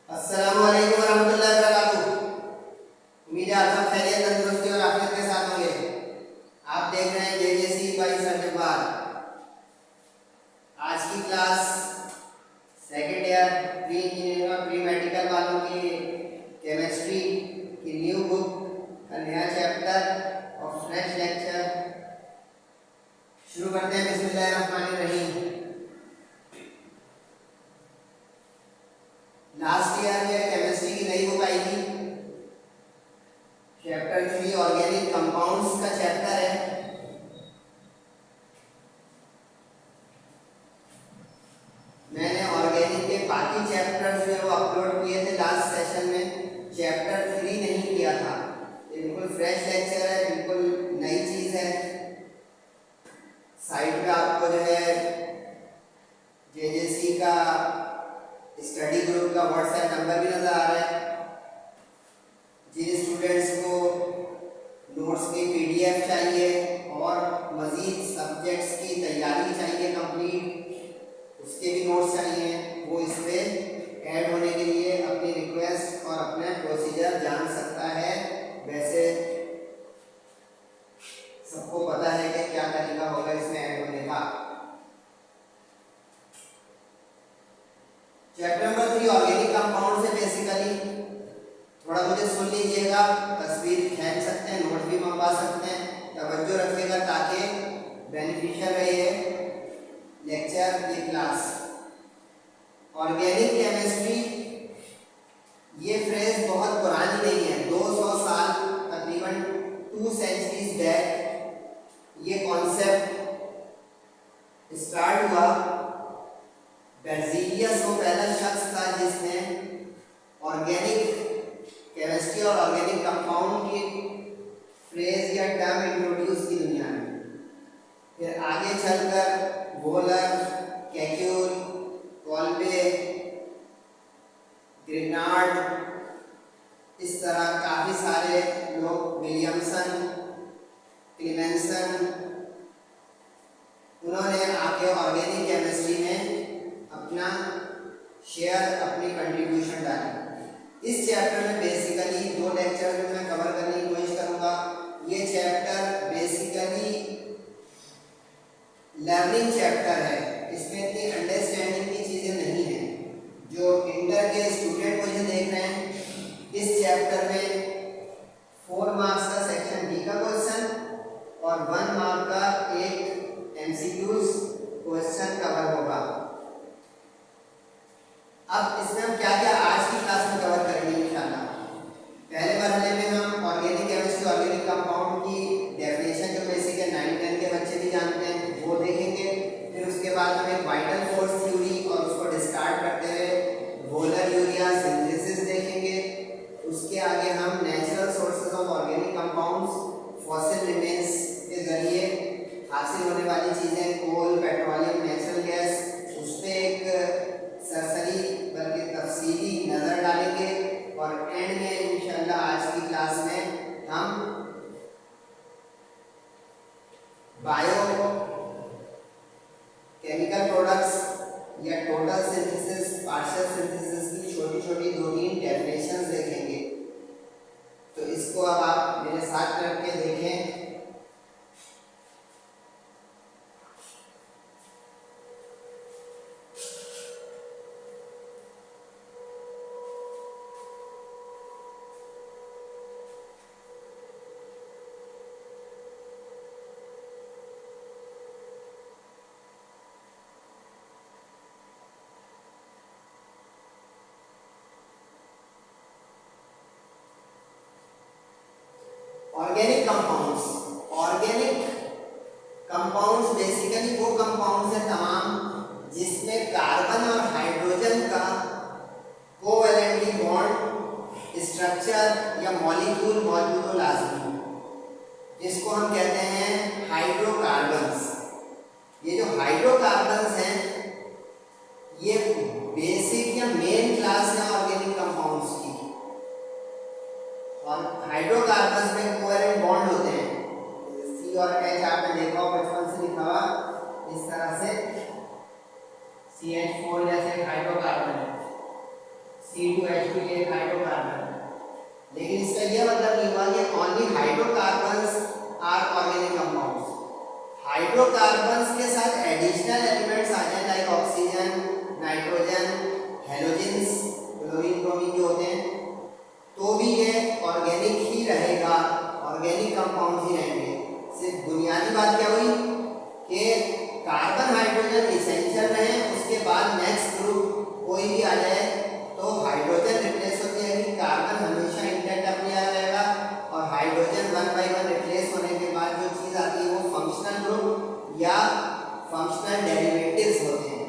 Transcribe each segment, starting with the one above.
अस्सलामुअलैकुम वरहमतुल्लाहि वबरकातुहू। उम्मीद है आप सब खैरियत, तंदुरुस्ती और आफियत के साथ होंगे। आप देख रहे हैं जेजेसी बाई सर जब्बार। आज की class second year pre engineering और प्री मेडिकल वालों की केमिस्ट्री की न्यू बुक का नया चैप्टर और फ्रेश लेक्चर शुरू करते हैं। बिस्मिल्लाहिर्रहमानिर्रहीम। लास्ट ईयर में केमिस्ट्री की नई बुक आई थी, चैप्टर 3 ऑर्गेनिक कंपाउंड्स का चैप्टर है। मैंने ऑर्गेनिक के बाकी चैप्टर्स जो वो अपलोड किए थे लास्ट सेशन में, चैप्टर 3 नहीं किया था। ये बिल्कुल फ्रेश लेक्चर है, बिल्कुल नई चीज़ है। साइट पे आपको जो है जेजेसी का स्टडी ग्रुप का व्हाट्सएप नंबर भी नज़र आ रहा है। जिन स्टूडेंट्स को नोट्स की पीडीएफ चाहिए और मज़ीद सब्जेक्ट्स की तैयारी चाहिए कंप्लीट, उसके भी नोट्स चाहिए, वो इस पर ऐड होने के लिए अपनी रिक्वेस्ट और अपना प्रोसीजर जान सकता है। वैसे सबको पता है कि क्या तरीका होगा इसमें ऐड होने का। चैप्टर नंबर 3 ऑर्गेनिक कंपाउंड से बेसिकली थोड़ा मुझे सुन लीजिएगा, तस्वीर खींच सकते हैं, नोट भी मंगवा सकते हैं, तवज्जो रखिएगा ताकि बेनिफिशियल रहे लेक्चर ये क्लास। ऑर्गेनिक केमिस्ट्री ये फ्रेज बहुत पुरानी नहीं है, 200 साल तकरीबन 2 सेंचुरीज बैक ये कॉन्सेप्ट स्टार्ट हुआ। बेर्ज़ेलियस वो पहला शख्स था जिसने ऑर्गेनिक केमिस्ट्री और ऑर्गेनिक कंपाउंड की फ्रेज या टर्म इंट्रोड्यूस की दुनिया में। फिर आगे चलकर वोलर, कैक्यूल, कॉल्बे, ग्रेनार्ड, इस तरह काफ़ी सारे लोग, विलियमसन, क्लीमेंसन, उन्होंने आके ऑर्गेनिक केमिस्ट्री में अपना शेयर, अपनी कंट्रीब्यूशन डाली। इस चैप्टर में बेसिकली 2 लेक्चर में मैं कवर करने की कोशिश करूंगा। ये चैप्टर बेसिकली लर्निंग चैप्टर है, इसमें इतनी अंडरस्टैंडिंग की चीज़ें नहीं हैं। जो इंटर के स्टूडेंट मुझे देख रहे हैं, इस चैप्टर में 4 मार्क्स का सेक्शन डी का क्वेश्चन और 1 मार्क का एक एमसीक्यूज क्वेश्चन कवर होगा। अब इसमें हम क्या क्या आज की क्लास में कवर करेंगे इंशाल्लाह। पहले मरहले में हम ऑर्गेनिक केमिस्ट्री, ऑर्गेनिक कंपाउंड की डेफिनेशन जो बेसिक है 9-10 के बच्चे भी जानते हैं वो देखेंगे। फिर उसके बाद हम एक वाइटल फोर्स थ्योरी और उसको डिस्कार्ड करते हुए वोलर यूरिया सिंथेसिस देखेंगे। उसके आगे हम natural sources of organic compounds, fossil remains के जरिए हासिल होने वाली चीज़ें, कोल, पेट्रोलियम, नेचुरल गैस, उस पर एक सरसरी बल्कि तफसीली नज़र डालेंगे। और एंड में इंशाल्लाह आज की क्लास में हम बायो केमिकल प्रोडक्ट्स या टोटल सिंथेसिस, पार्शियल सिंथेसिस की छोटी छोटी 2-3 डेफिनेशंस देखेंगे। तो इसको अब आप मेरे साथ करके देखें। Organic compounds, organic compounds basically वो कंपाउंड्स हैं तमाम जिसमें कार्बन और हाइड्रोजन का कोवैलेंटली बॉन्ड स्ट्रक्चर या मॉलिक्यूल मौजूद हो लाजमी, जिसको हम कहते हैं हाइड्रोकार्बन्स। ये जो हाइड्रोकार्बन्स हैं ये बेसिक या मेन क्लास है ऑर्गेनिक कंपाउंड्स की। और हाइड्रोकार्बन्स में कोवैलेंट बॉन्ड होते हैं, सी और एच आपने देखा हो बचपन से लिखा हुआ इस तरह से CH4 जैसे हाइड्रोकार्बन है, C2H होगा कि only hydrocarbons are organic compounds. Hydrocarbons के साथ एडिशनल एलिमेंट्स आ जाए like oxygen, nitrogen, halogens, chlorine, bromine जो होते हैं, तो भी ये ऑर्गेनिक ही रहेगा, ऑर्गेनिक कंपाउंड्स ही रहेंगे। सिर्फ बुनियादी बात क्या हुई कि कार्बन हाइड्रोजन इसेंशियल रहे, उसके बाद नेक्स्ट ग्रुप कोई भी आ जाए तो हाइड्रोजन रिप्लेस हो जाएगी, कार्बन हमेशा इंटैक्ट अपने यहाँ रहेगा, और hydrogen one by one replace होने के बाद जो चीज़ आती है वो फंक्शनल ग्रुप या फंक्शनल डेरिवेटिव्स होते हैं।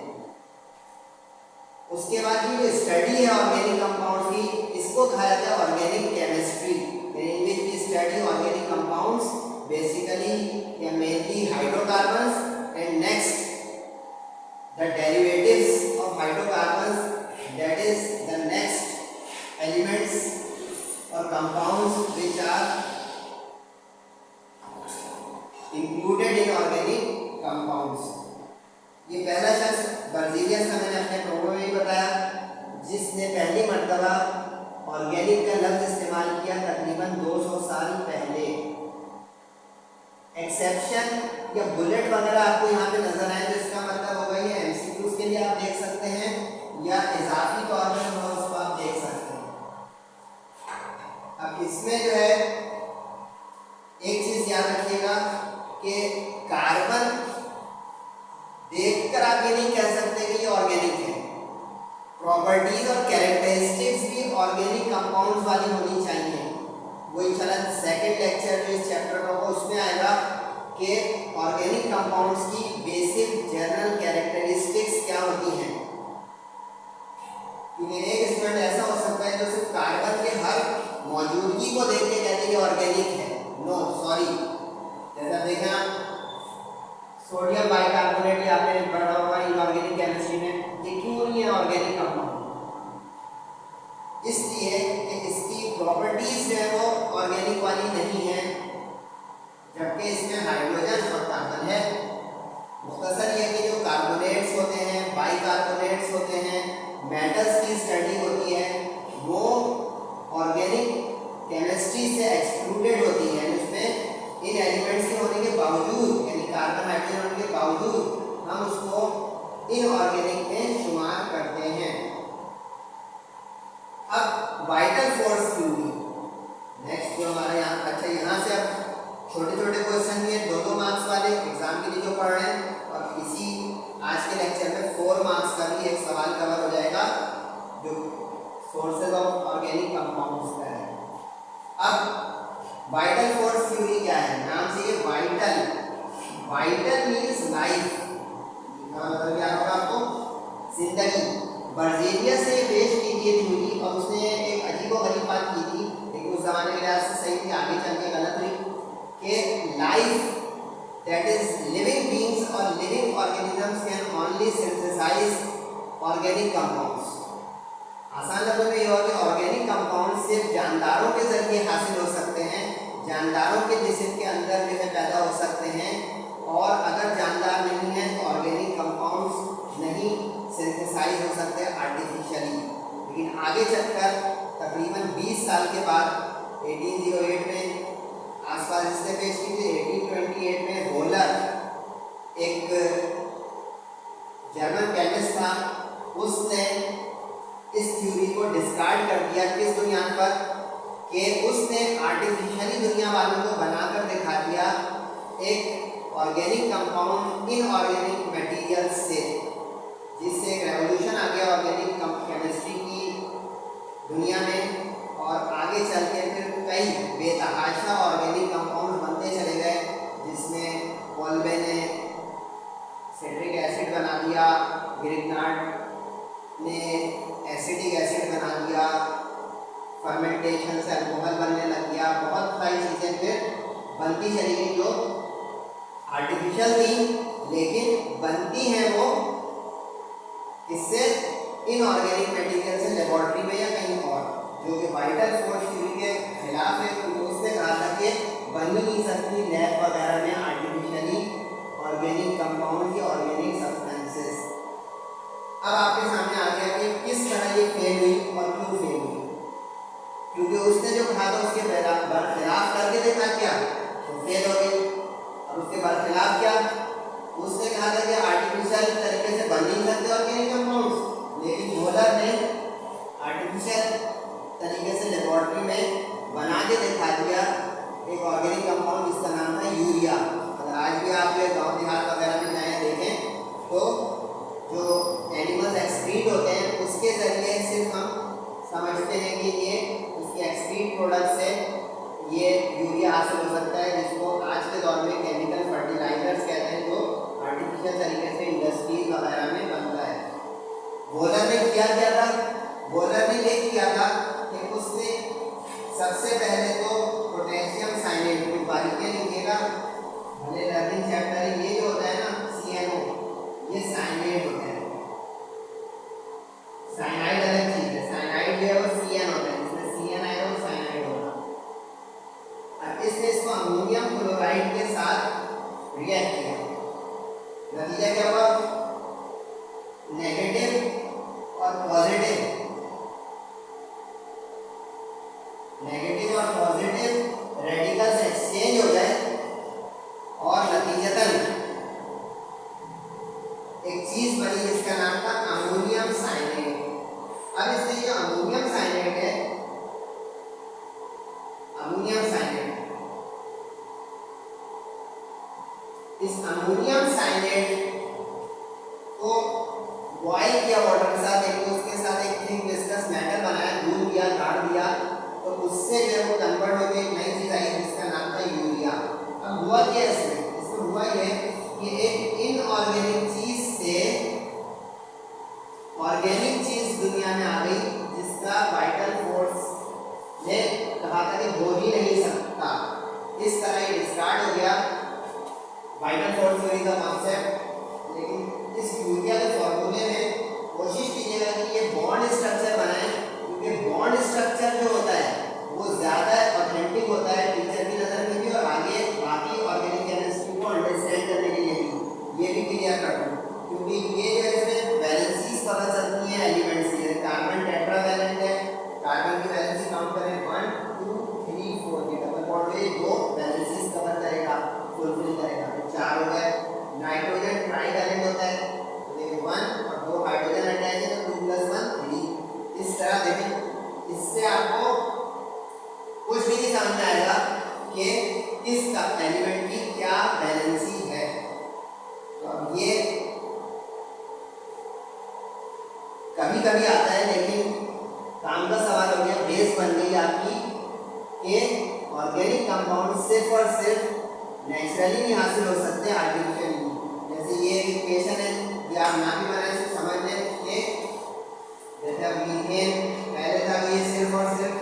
उसके बाद की जो स्टडी है ऑर्गेनिक कंपाउंड्स की, इसको कहा जाता है organic chemistry, in which we study organic compounds basically या mainly hydrocarbons, and next the derivatives of hydrocarbons, that is the next elements or compounds which are included in organic compounds। ये पहला शख्स Berzelius था, मैंने अपने promo में ही बताया, जिसने पहली मर्तबा ऑर्गेनिक का लफ्ज इस्तेमाल किया तकरीबन 200 साल पहले। एक्सेप्शन या बुलेट वगैरह आपको यहाँ पे नजर आए तो इसका मतलब होगा ये एमसीक्यूज के लिए आप देख सकते हैं, या इजाफी तौर पर होगा उसको आप देख सकते हैं। अब इसमें जो है एक चीज याद रखिएगा कि कार्बन देखकर आप ये नहीं कह सकते कि ये ऑर्गेनिक है। प्रॉपर्टीज और कैरेक्टरिस्टिक्स भी ऑर्गेनिक कंपाउंड्स वाली होनी चाहिए। वो इंशाल्लाह सेकंड लेक्चर में इस चैप्टर का होगा, उसमें आएगा कि ऑर्गेनिक कंपाउंड्स की बेसिक जनरल कैरेक्टरिस्टिक्स क्या होती हैं। क्योंकि एक स्टूडेंट ऐसा हो सकता है जो सिर्फ कार्बन के हर मौजूदगी को देख के कहते हैं कि ऑर्गेनिक है। नो सॉरी, जैसा देखा सोडियम बाइकार्बोनेट या आपने पढ़ा होगा इनऑर्गेनिक केमिस्ट्री में, ये क्यों नहीं है ऑर्गेनिक कंपाउंड? इसलिए कि इसकी प्रॉपर्टीज जो है वो ऑर्गेनिक वाली नहीं है, जबकि इसमें हाइड्रोजन और कार्बन है। मुख्तसर ये कि जो कार्बोनेट्स होते हैं, बाइकार्बोनेट्स होते हैं, मेटल्स की स्टडी होती है, वो ऑर्गेनिक केमिस्ट्री से एक्सक्लूडेड होती है। उसमें इन एलिमेंट्स के होने के बावजूद, यानी कार्बन हाइड्रोजन होने के बावजूद, हम उसको इनऑर्गेनिक में शुमार करते हैं। अब वाइटल फोर्स थ्योरी नेक्स्ट जो हमारे यहाँ, अच्छा यहाँ से अब छोटे छोटे क्वेश्चन ये 2-2 मार्क्स वाले एग्जाम के लिए जो पढ़ रहे हैं, और इसी आज के लेक्चर में 4 मार्क्स का भी एक सवाल कवर हो जाएगा जो सोर्सेज ऑफ ऑर्गेनिक कंपाउंड्स का है। अब वाइटल फोर्स थ्योरी क्या है? नाम से ये वाइटल, वाइटल मींस लाइफ, मतलब क्या होगा आपको? जिंदगी। बर्जीलियस ने पेश की थी थ्योरी, और उसने एक अजीबोगरीब बात की थी, लेकिन उस जमाने के लिहाज से सही थी, आगे चल के गलत हुई, कि life that is living beings or living organisms can only synthesize organic compounds। आसान लफ्ज़ों में ये होगा कि ऑर्गेनिक कंपाउंड सिर्फ जानदारों के जरिए हासिल हो सकते हैं, जानदारों के जिस्म के अंदर जो है पैदा हो सकते हैं, और अगर जानदार नहीं है तो ऑर्गेनिक कंपाउंड्स नहीं सिंथेसाइज हो सकते आर्टिफिशियली। लेकिन आगे चलकर तकरीबन 20 साल के बाद 1808 में आसपास इससे पेश की थी, 1828 में रोलर एक जर्मन केमिस्ट था, उसने इस थ्योरी को डिस्कार्ड कर दिया किस बुनियाद पर कि उसने आर्टिफिशियली दुनिया वालों को बनाकर दिखा दिया एक ऑर्गेनिक कंपाउंड इनऑर्गेनिक मटेरियल से, जिससे एक रेवोल्यूशन आ गया ऑर्गेनिक केमिस्ट्री की दुनिया में। और आगे चल के फिर कई बेतहाशा ऑर्गेनिक कंपाउंड बनते चले गए, जिसमें कोल्बे ने सिट्रिक एसिड बना दिया, ग्रिग्नार्ड ने एसिटिक एसिड बना दिया, फर्मेंटेशन से अल्कोहल बनने लग गया, बहुत सारी चीज़ें फिर बनती चली गई जो आर्टिफिशियल थी, लेकिन बनती हैं वो इससे इनऑर्गेनिक मटेरियल से लेबोरेटरी में या कहीं और, जो कि वाइटल फोर्स थ्योरी के खिलाफ है। क्योंकि उसने कहा था कि बन ही नहीं सकती लैब वगैरह में आर्टिफिशियली ऑर्गेनिक कंपाउंड या ऑर्गेनिक सब्सटेंसेस। अब आपके सामने आ गया कि किस तरह ये फेल हुई और क्यों फेल हुई। क्योंकि उसने जो दिखा दो, उसके बरखिलाफ करके देखा क्या तो फेल हो गई। अब उसके बरखिलाफ क्या, उसने कहा था कि आर्टिफिशियल तरीके से बन नहीं सकते ऑर्गेनिक कंपाउंड्स, लेकिन वोलर ने आर्टिफिशियल तरीके से लेबोरेटरी में बना के दिखा दिया एक ऑर्गेनिक कंपाउंड जिसका नाम था यूरिया। अगर आज भी आप ये गाँव देहात वगैरह में जाए देखें तो जो एनिमल्स एक्सक्रीट होते हैं उसके जरिए सिर्फ हम समझते हैं कि ये उसके एक्सक्रीट प्रोडक्ट से ये यूरिया हासिल हो सकता है, जिसको आज के दौर में केमिकल फर्टिलाइजर्स कहते हैं, जो आर्टिफिशियल तरीके से इंडस्ट्रीज वगैरह में बनता है। वोलर ने किया क्या था, वोलर ने ये किया था कि उसने सबसे पहले तो पोटेशियम साइनेट को बारीकियां लिखिएगा, भले लर्निंग चैप्टर है, ये जो होता है ना CNO, ये साइनेट होता है, साइनाइड अलग चीज है, साइनाइड जो है वो CN होता है, इसमें CN आएगा वो साइनाइड होगा। अब इसने इसको अमोनियम क्लोराइड के साथ रिएक्ट किया, नतीजा क्या हुआ, नेगेटिव और पॉजिटिव, नेगेटिव और पॉजिटिव रेडिकल्स एक्सचेंज हो गए और नतीजतन एक चीज बनी जिसका नाम था अमोनियम साइनेट। अब इसमें जो अमोनियम साइनेट है, अमोनियम साइनेट, इस अमोनियम साइनेट को बॉयल किया वाटर के साथ, एक उसके साथ एक थिक विस्कस मेटल बनाया, दूध दिया, गाड़ दिया, तो उससे जो वो कन्वर्ट होकर एक नई चीज आई जिसका नाम था यूरिया। अब हुआ क्या इसमें हुआ ये कि एक इनऑर्गेनिक चीज से ऑर्गेनिक चीज दुनिया में आ गई, जिसका वाइटल फोर्स ने कहा था कि हो ही नहीं सकता। इस तरह ये स्टार्ट हो गया वाइटल फोर्स थ्योरी का कॉन्सेप्ट। लेकिन इस यूरिया के फॉर्मूले में कोशिश कीजिएगा कि ये बॉन्ड स्ट्रक्चर बनाए, क्योंकि बॉन्ड स्ट्रक्चर जो होता है वो ज़्यादा ऑथेंटिक होता है टीचर की नज़र में भी, और आगे बाकी ऑर्गेनिक केमिस्ट्री को अंडरस्टैंड करने के लिए भी ये भी क्लियर कर दूँ, क्योंकि ये जो इसमें वैलेंसीज पता चलती हैं एलिमेंट्स की। कार्बन टेट्रावैलेंट है, कार्बन की वैलेंसी काउंट करें 1 2 3 4, ये डबल बॉन्ड में दो वैलेंसीज कवर करेगा, फुलफिल करेगा, तो 4 हो गए। नाइट्रोजन ट्राइवैलेंट होता है, देखिए 1 और 2 हाइड्रोजन अटैच है तो 2 + 1 3। इस तरह देखिए, इससे आपको कुछ भी नहीं समझ आएगा कि इस एलिमेंट की क्या वैलेंसी है। तो अब ये कभी कभी आता है, लेकिन काम का सवाल हो गया, बेस बन गई आपकी कि ऑर्गेनिक कंपाउंड सिर्फ और सिर्फ नेचुरली नहीं हासिल हो सकते, आर्टिफिशियली। जैसे ये इक्वेशन है, ये आप ना भी बनाए से समझ लें कि जैसे मीथेन पहले था, ये सिर्फ और सिर्फ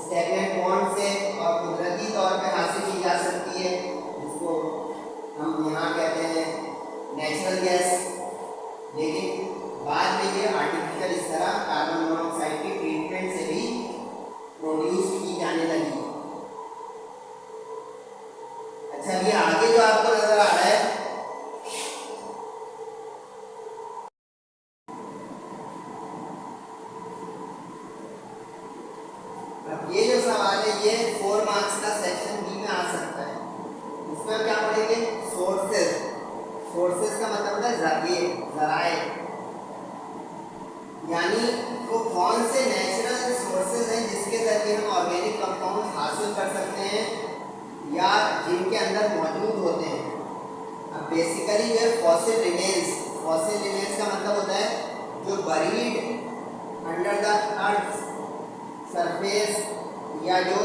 स्टैग्नेंट बॉन्ड से और कुदरती तौर पे हासिल की जा सकती है, जिसको हम यहाँ कहते हैं नेचुरल गैस। लेकिन बाद में ये आर्टिफिशियल इस तरह कार्बन मोनोऑक्साइड की ट्रीटमेंट से भी प्रोड्यूस की जाने लगी। अच्छा, ये आगे जो आपको नजर आ रहा है, अब ये जो सवाल है ये 4 मार्क्स का सेक्शन बी में आ सकता है। इसमें क्या पढ़ेंगे, सोर्सेज। सोर्सेज का मतलब होता है जराए, यानी वो कौन से नेचुरल सोर्सेज हैं जिसके जरिए हम ऑर्गेनिक कंपाउंड हासिल कर सकते हैं या जिनके अंदर मौजूद होते हैं। अब बेसिकली ये फॉसिल रिमेन्स, फॉसिल रिमेन्स का मतलब होता है जो buried under the earth surface, या जो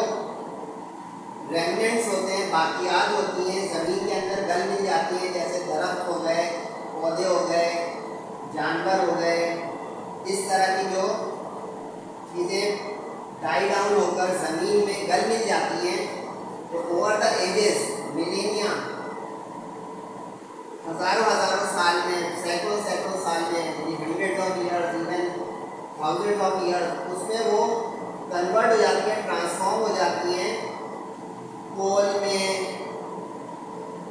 रेमिनेंट्स होते हैं, बाकियात होती हैं, ज़मीन के अंदर गल मिल जाती हैं, जैसे दरख्त हो गए, पौधे हो गए, जानवर हो गए, इस तरह की जो चीज़ें डाई डाउन होकर ज़मीन में गल मिल जाती हैं, तो ओवर द एजेस, मिलेनिया, हज़ारों साल में, सैकड़ों साल में, hundred of years, even thousand of years, उसमें वो कन्वर्ट हो जाती है, ट्रांसफॉर्म हो जाती हैं कोल में,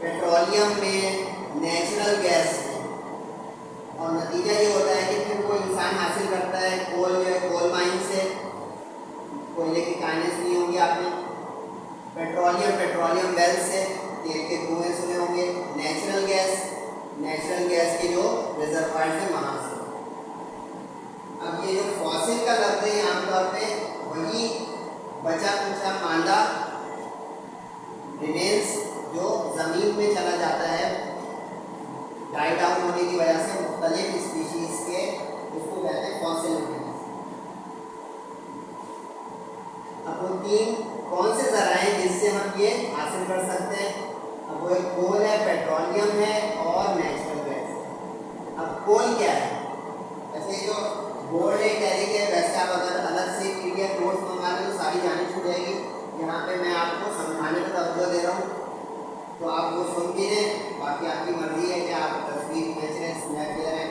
पेट्रोलियम में, नेचुरल गैस में। और नतीजा ये होता है कि फिर वो इंसान हासिल करता है कोल जो है कोल माइन से, कोयले की काइनेस पेट्रोलियम वेल से तेल के कुएं सुने होंगे। नेचुरल गैस के जो रिजर्वायर है वहाँ से। अब ये जो फॉसिल का लफ्ज है आमतौर पे वही बचा कुचा मादा रिमेन्स जो जमीन में चला जाता है डाई डाउन होने की वजह से मुख्तलिफ स्पीशीज के, उसको कहते हैं फॉसिल रिमेन्स। अब वो तीन कौन से जराए हैं जिससे हम ये हासिल कर सकते हैं? अब वो एक कोल है, पेट्रोलियम है और नेचुरल गैस है। अब कोल क्या है? ऐसे जो बोर्ड है टैली के, वैसे आप अगर अलग से PDF नोट्स मंगा लें तो सारी जानी छूट जाएगी। यहाँ पे मैं आपको समझाने पर तवज्जो दे रहा हूँ तो आप वो सुन भी लें, बाकी आपकी मर्जी है कि आप तस्वीर खींच रहे हैं, स्नैप ले रहे हैं।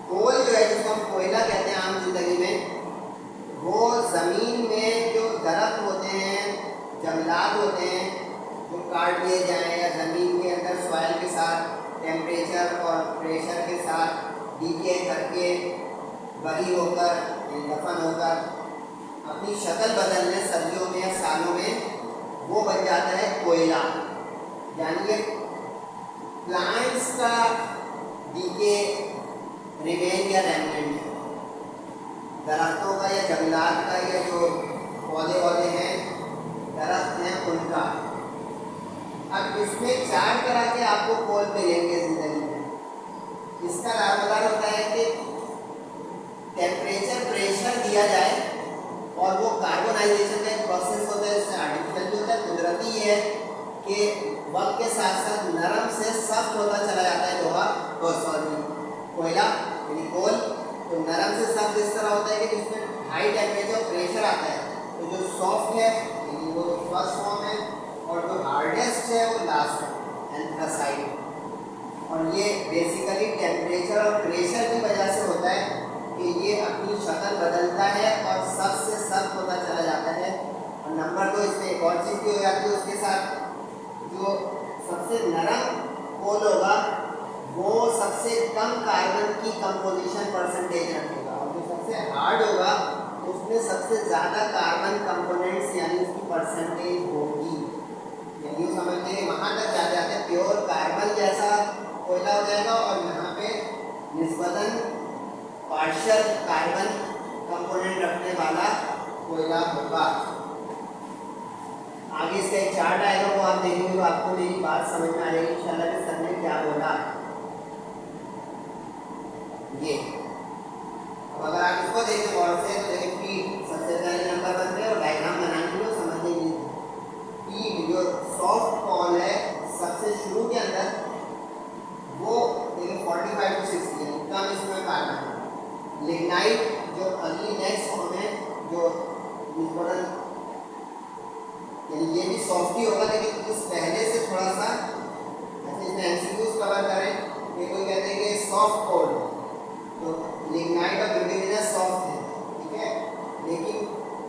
कोल जो है जिसको हम कोयला कहते हैं आम जिंदगी में, वो ज़मीन में जो दरख्त होते हैं, जंगलात होते हैं जो काट दिए जाएँ या ज़मीन के अंदर सॉइल के साथ टेम्परेचर और प्रेशर के साथ डीके करके बरी होकर दफन होकर अपनी शक्ल बदलने सर्दियों में या सालों में वो बन जाता है कोयला। यानी कि प्लांट्स का डीके रिमेन या रेमिनेंट है, दरख्तों का या जंगलात का या जो पौधे हैं दरख्त हैं उनका। अब इसमें 4 तरह के आपको कोल मिलेंगे जिंदगी में। इसका दारोमदार होता है कि टेम्परेचर प्रेशर दिया जाए और वो कार्बोनाइजेशन का एक प्रोसेस होता है, इससे आर्टिफिशियल भी होता है, कुदरती है कि वक्त के साथ साथ नरम से सख्त होता चला जाता है लोहा कोयला यानी कोल। तो नरम से सख्त इस तरह होता है कि जिसमें हाई टेम्परेचर प्रेशर आता है तो जो सॉफ्ट है यानी वो फर्स्ट फॉर्म है और जो हार्डेस्ट है वो लास्ट है एंथ्रासाइट। और ये बेसिकली टेम्परेचर और प्रेशर की वजह से होता है कि ये अपनी शक्ल बदलता है और सख्त से सख्त होता चला जाता है। और नंबर 2 इसमें एक और चीज़ भी हो जाती है उसके साथ, जो सबसे नरम कोल होगा वो सबसे कम कार्बन की कंपोजिशन परसेंटेज रखेगा और जो सबसे हार्ड होगा उसमें सबसे ज़्यादा कार्बन कंपोनेंट्स यानी उसकी परसेंटेज होगी। यानी वो समझते हैं वहाँ तक जा जाते हैं प्योर कार्बन जैसा कोयला हो जाएगा और यहाँ पे निस्बतन पार्शियल कार्बन कंपोनेंट रखने वाला कोयला होगा। आगे इसका एक चार्ट आएगा वो आप देखेंगे तो आपको मेरी बात समझ में आ जाएगी इंशाल्लाह कि सर ने क्या बोला। ये अब अगर आप इसको देखें गौर से तो देखिए पीट सबसे पहले नंबर बन रहे और डायग्राम बनाने के लिए समझने के लिए पीट जो सॉफ्ट कॉल है सबसे शुरू के अंदर वो देखिए 45 to 60 है कम इसमें कार्बन। लिग्नाइट जो अगली नेक्स्ट फॉर्म है जो यानी ये भी सॉफ्ट ही होगा लेकिन इस पहले से थोड़ा सा ऐसे इसमें एमसीक्यूज कवर करें। ये कोई कहते हैं कि सॉफ्ट कोल तो लिग्नाइट और बिटुमिनस सॉफ्ट है, ठीक है, लेकिन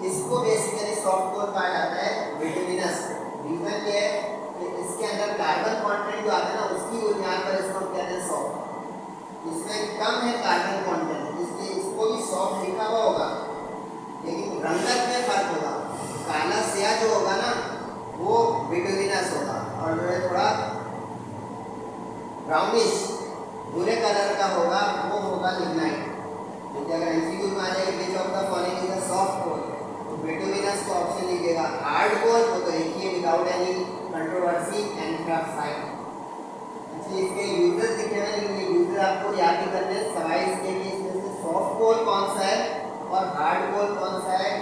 इसको बेसिकली सॉफ्ट कोल कहा जाता है बिटुमिनस। रीजन ये है कि इसके अंदर कार्बन कंटेंट जो आता है ना उसकी बुनियाद पर इसको कहते हैं सॉफ्ट। इसमें कम है कार्बन कंटेंट इसलिए इसको भी सॉफ्ट लिखा हुआ होगा लेकिन रंगत में फर्क होगा। काला स्याह जो होगा ना वो बिटुमिनस होगा और जो है थोड़ा ब्राउनिश भूरे कलर का होगा वो होगा लिग्नाइट। क्योंकि अगर एमसीक्यू में आ जाएगा which of the following is a soft coal तो बिटुमिनस को ऑप्शन लीजिएगा। हार्ड कोल वो तो एक ही है विदाउट एनी कंट्रोवर्सी एंथ्रासाइट। अच्छा इसके यूजर्स दिखे हैं लेकिन ये यूजर आपको याद नहीं करने हैं सवाई इसके कि इसमें से सॉफ्ट कोल कौन सा है और हार्ड कोल कौन सा है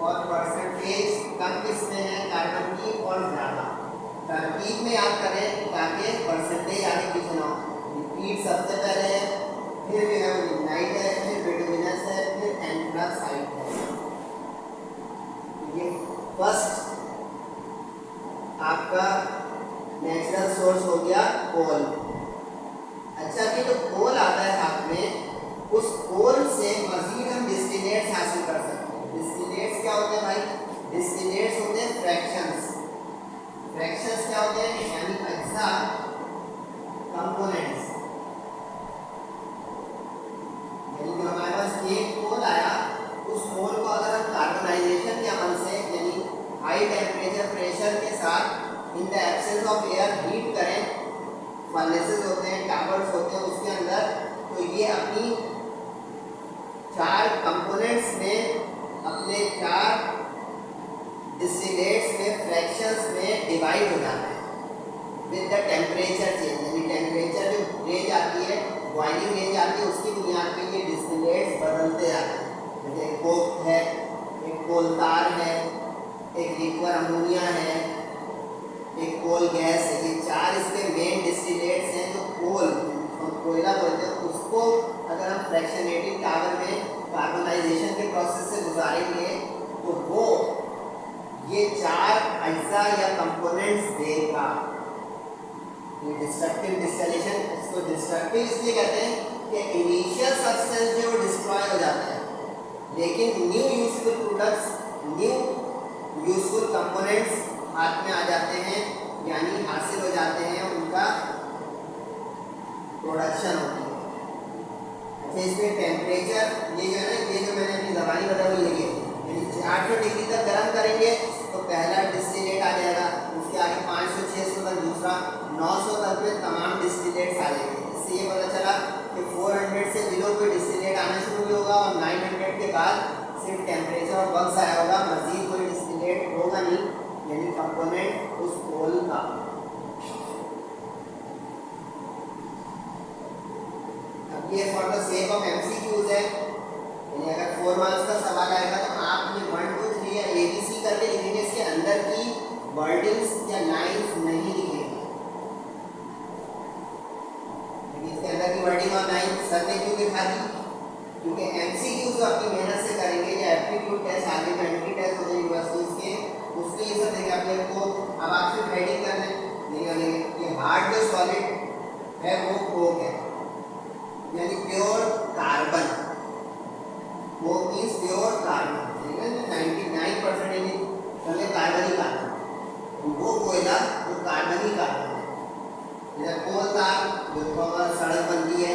और परसेंटेज कम किसमें है कार्बन की और ज़्यादा। तरकीब में याद करें ताकि परसेंटेज आगे पीछे ना हो। पीट सबसे पहले है फिर जो है वो लिग्नाइट है फिर बिटुमिनस है फिर एंथ्रासाइट है। ये फर्स्ट आपका नेचुरल सोर्स हो गया कोल। अच्छा ये जो कोल आता है हाथ में उस कोल से मजीद हम डिस्टिलेट्स हासिल कर सकते हैं। डिस्टिलेट्स क्या होते हैं भाई? डिस्टिलेट्स होते हैं फ्रैक्शंस। फ्रैक्शंस क्या होते हैं? यानी अज्जा कंपोनेंट होते हैं, टावर्स होते हैं उसके अंदर, तो ये अपनी 4 कंपोनेंट्स में, अपने 4 डिस्टिलेट्स में, फ्रैक्शंस में डिवाइड हो जाते हैं विद द टेम्परेचर चेंज। यानी टेम्परेचर जो रेंज आती है, बॉइलिंग रेंज आती है, उसकी बुनियाद पे ये डिस्टिलेट्स बदलते जाते हैं। जैसे एक कोक है, एक कोलतार है, एक लिक्विड अमोनिया है, एक कोल गैस है। ये 4 इसके मेन डिस्टिलेट्स हैं जो कोयला बोलते हैं। उसको अगर हम फ्रैक्शनेटिंग टावर में कार्बोनाइजेशन के प्रोसेस से गुजारेंगे तो वो ये 4 अज्जा या कंपोनेंट्स देगा। ये डिस्ट्रक्टिव डिस्टिलेशन, इसको डिस्ट्रक्टिव इसलिए कहते हैं कि इनिशियल सब्सटेंस जो डिस्ट्रॉय हो जाता है, लेकिन new useful products, new useful components हाथ में आ जाते हैं, यानी हासिल हो जाते हैं, उनका प्रोडक्शन होती है। अच्छा, इसमें टेम्परेचर ये जो है ना, ये जो मैंने अपनी ज़बानी बताई हुई है, यानी 800 डिग्री तक गर्म करेंगे तो पहला डिस्टिलेट आ जाएगा, उसके आगे 500-600 तक दूसरा, 900 तक में तमाम डिस्टिलेट्स आ जाएंगे। इससे ये पता चला कि 400 से बिलो कोई डिस्टिलेट आना शुरू नहीं होगा और 900 के बाद सिर्फ टेम्परेचर और बल्स आया होगा, मजीद कोई डिस्टिलेट होगा नहीं, यानी कंपोनेंट उस कोल का। अब ये for the sake of MCQs है, यानी अगर 4 मार्क्स का सवाल आएगा तो आप ये 1 2 3 या ABC करके लिखेंगे, इसके अंदर की वर्डिंग्स या लाइंस नहीं लिखेंगे। इसके अंदर की वर्डिंग और लाइन सर ने क्यों दिखा दी? क्योंकि एमसीक्यूज अपनी मेहनत से करेंगे या एप्टीट्यूड टेस्ट, आगे एंट्री टेस्ट होते हैं यूनिवर्सिटीज के, उसमें ये सब देंगे अपने को। अब आप सिर्फ हेडिंग कर लें, ये हार्ड जो सॉलिड है वो कोक है, यानी प्योर कार्बन। वो मीन्स प्योर कार्बन, ठीक है, 99% यानी कार्बन ही कार्बन, वो कोयला जो कार्बन ही कार्बन है। जैसे कोलतार जो सड़क बनती है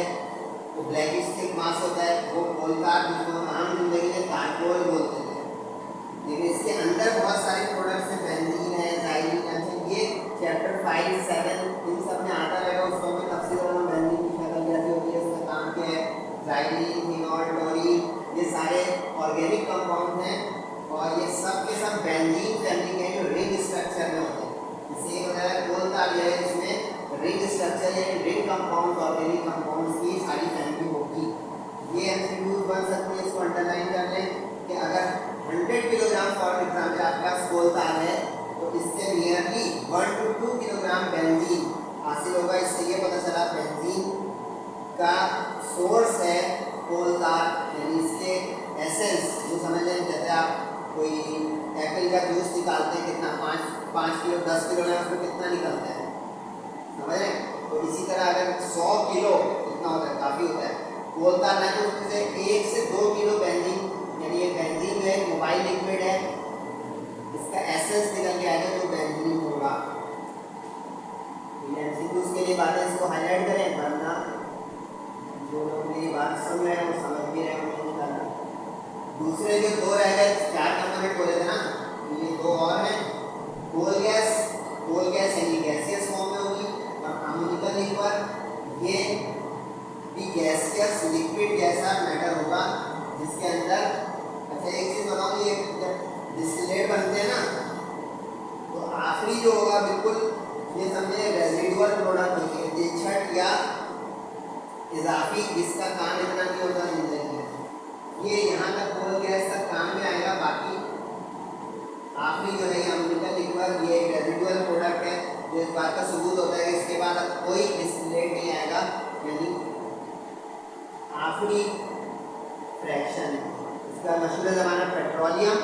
वो ब्लैकिश थिक मास होता है, वो कोलतार जिसको आम जिंदगी में कार्बोल बोलते थे। लेकिन इसके अंदर बहुत सारे प्रोडक्ट्स हैं, बेंजीन है, ज़ाइलिन है। ये चैप्टर 5, 7 इन सब में आता रहेगा, उसको हमें तफसील में बेंजीन की शक्ल कैसे होती है, इसका काम क्या है, ज़ाइलिन, फिनॉल, टोरीन, ये सारे ऑर्गेनिक कंपाउंड हैं और ये सब के सब बेंजीन फैमिली के जो रिंग स्ट्रक्चर में होते हैं। जैसे ये बताया कोलतार जो है, इसमें रिंग स्ट्रक्चर यानी रिंग कंपाउंड, ऑर्गेनिक कंपाउंड्स की सारी फैमिली होगी। ये एमसीक्यूज बन सकती है, इसको अंडरलाइन कर लें कि अगर 100 किलोग्राम फॉर एग्जाम्पल आपके पास कोलतार है तो इससे नियरली 1 to 2 किलोग्राम बेंजीन हासिल होगा। इससे ये पता चला बेंजीन का सोर्स है कोलतार, यानी इसके एसेंस जो समझ लें, जैसे आप कोई एप्पल का जूस निकालते हैं, कितना 5 किलो 10 किलो में उसको कितना निकलता है, समझ रहे हैं? तो इसी तरह अगर 100 किलो कितना होता है, काफ़ी होता है कोलतार ना, तो उसमें से 1 से 2 किलो बेंजीन, यानी ये बेंजीन जो है मोबाइल लिक्विड है, इसका एसेंस निकल के आएगा जो बेंजीन होगा। एमसीक्यूज के लिए बातें इसको हाईलाइट करें, वरना जो लोग मेरी बात सुन रहे हैं वो समझ भी रहे हैं निकालना। दूसरे जो 2 रह गए, 4 कंपोनेंट बोले थे ना, ये 2 और हैं। कोल गैस यानी गैसियस फॉर्म में होगी, और अमोनिकल लिक्विड ये भी गैसियस लिक्विड जैसा मैटर होगा जिसके अंदर। अच्छा, एक चीज़ बताऊँ, ये जब डिस्टिलेट बनते हैं ना तो आखिरी जो होगा बिल्कुल ये समझे रेजिडुअल प्रोडक्ट होगी, जिछट या इजाफी, जिसका काम इतना नहीं होता जिंदगी में, ये यहाँ तक कोल गैस तक काम में आएगा। बाकी आखिरी जो है ये अमोनिकल लिक्विड, ये एक रेजिडुअल प्रोडक्ट है जो इस बात का सबूत होता है कि इसके बाद अब कोई डिस्टिलेट नहीं आएगा, यानी आखिरी फ्रैक्शन। इसका मशहूर ज़माना पेट्रोलियम।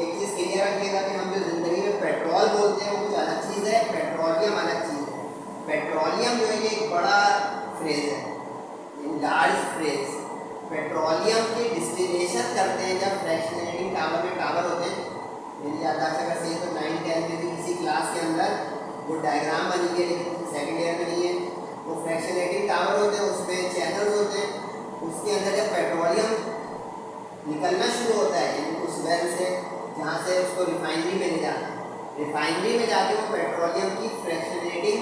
एक चीज़ क्लियर रखिएगा कि हम जो ज़िंदगी में पेट्रोल बोलते हैं वो कुछ अलग चीज़ है, पेट्रोलियम अलग चीज़ है। पेट्रोलियम जो है ये एक बड़ा फ्रेज है, लार्ज फ्रेज। पेट्रोलियम की डिस्टिलेशन करते हैं जब फ्रैक्शनेटिंग टावर में टावर होते हैं, मेरी याददाश्त अगर सही तो 9 10 में भी किसी क्लास के अंदर वो डायग्राम बनी है, लेकिन सेकेंड ईयर में नहीं है। वो फ्रैक्शनेटिंग टावर होते हैं, उसमें चैनल्स होते हैं, उसके अंदर जब पेट्रोलियम निकलना शुरू होता है यानी उस वेल से जहाँ से उसको रिफाइनरी में ले जाता है, रिफाइनरी में जाके वो पेट्रोलियम की फ्रैक्शनेटिंग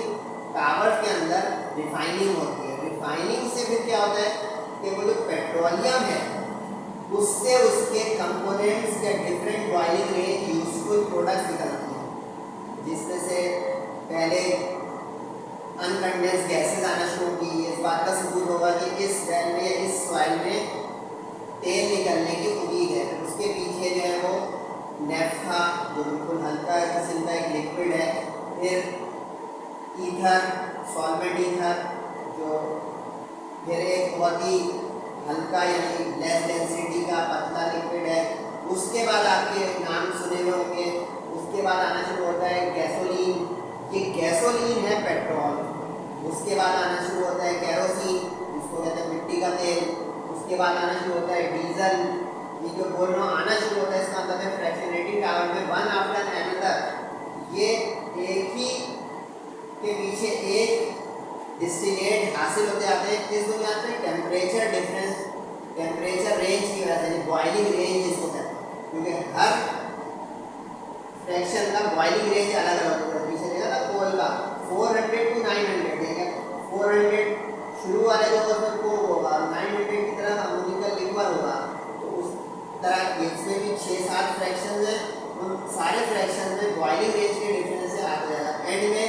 टावर के अंदर रिफाइनिंग होती है। रिफाइनिंग से फिर क्या होता है कि वो जो पेट्रोलियम है उससे उसके कंपोनेंट्स या different boiling range useful products निकलती हैं, जिसमें से पहले अनकंडेंस गैसेज आना शुरू होगी। इस बात का सबूत होगा कि इस वेल में या इस सॉइल में तेल निकलने की उम्मीद है। उसके पीछे जो है वो नेफ्था जो बिल्कुल हल्का किस्म का एक लिक्विड है, फिर ईथर, सॉल्वेंट ईथर जो फिर एक बहुत ही हल्का यानी लेस डेंसिटी का पतला लिक्विड है। उसके बाद आपके नाम सुने हुए होंगे, उसके बाद आना शुरू होता है गैसोलीन, ये गैसोलीन है पेट्रोल। उसके बाद आना शुरू होता है केरोसिन, जिसको कहते हैं मिट्टी का तेल। उसके बाद आना शुरू होता है डीजल। ये जो बोल रहा हूँ आना शुरू होता है इसका मतलब है फ्रैक्शनेटिंग टावर में वन आफ्टर अनदर ये एक ही के पीछे एक डिस्टिलेट हासिल होते आते हैं। इस बुनियाद पे टेम्परेचर डिफरेंस, टेम्परेचर रेंज की वजह से बॉइलिंग रेंज जिसको कहते हैं, क्योंकि हर फ्रैक्शन का बॉइलिंग रेंज अलग अलग होता है। पीछे देखा था कोल का 400 to 900 है, 400 शुरू वाले जो उसमें कोक होगा, 900 की तरह अमोनिकल लिक्विड होगा। तो उस तरह इसमें भी 6-7 फ्रैक्शन है, उन सारे फ्रैक्शन में बॉइलिंग रेंज के डिफरेंस से आ जाएगा। एंड में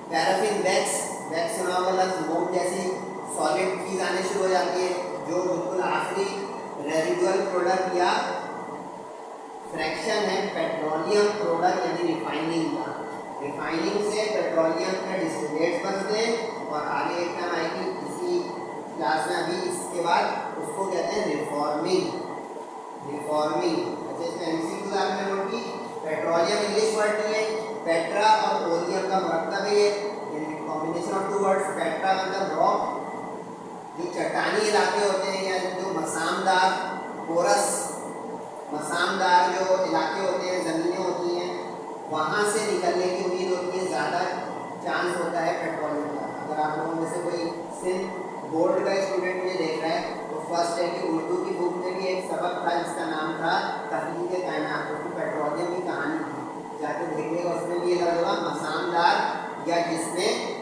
पैराफिन वैक्स सुना होगा, मोम जैसी सॉलिड चीज़ आने शुरू हो जाती है, जो बिल्कुल आखिरी रेजिडुअल प्रोडक्ट या फ्रैक्शन है पेट्रोलियम प्रोडक्ट यानी रिफाइनिंग का। रिफाइनिंग से पेट्रोलियम के डिस्टिलेट्स बनते हैं और आगे एक नाम आएगी इसी क्लास में अभी इसके बाद, उसको कहते हैं रिफॉर्मिंग। रिफॉर्मिंग अच्छा, इसमें एमसीक्यू आपने नोट की, पेट्रोलियम इंग्लिश वर्ड नहीं है, पेट्रा और ओलियम का मरकब है ये, combination of two words. Petra मतलब रॉक, जो चट्टानी इलाके होते हैं या जो मसामदार पोरस मसामदार जो इलाके होते हैं, ज़मीनें होती हैं, वहाँ से निकलने की उम्मीद होती है, ज़्यादा चांस होता है पेट्रोलियम का। अगर आप लोगों में से कोई सिंध बोर्ड का स्टूडेंट मुझे देख रहा है तो फर्स्ट है कि उर्दू की बुक में भी एक सबक था जिसका नाम था तख्लीक़ कायनात, उसमें पेट्रोलियम की कहानी थी, जाकर देखिएगा। उसमें भी ये लगा मसामदार या जिसमें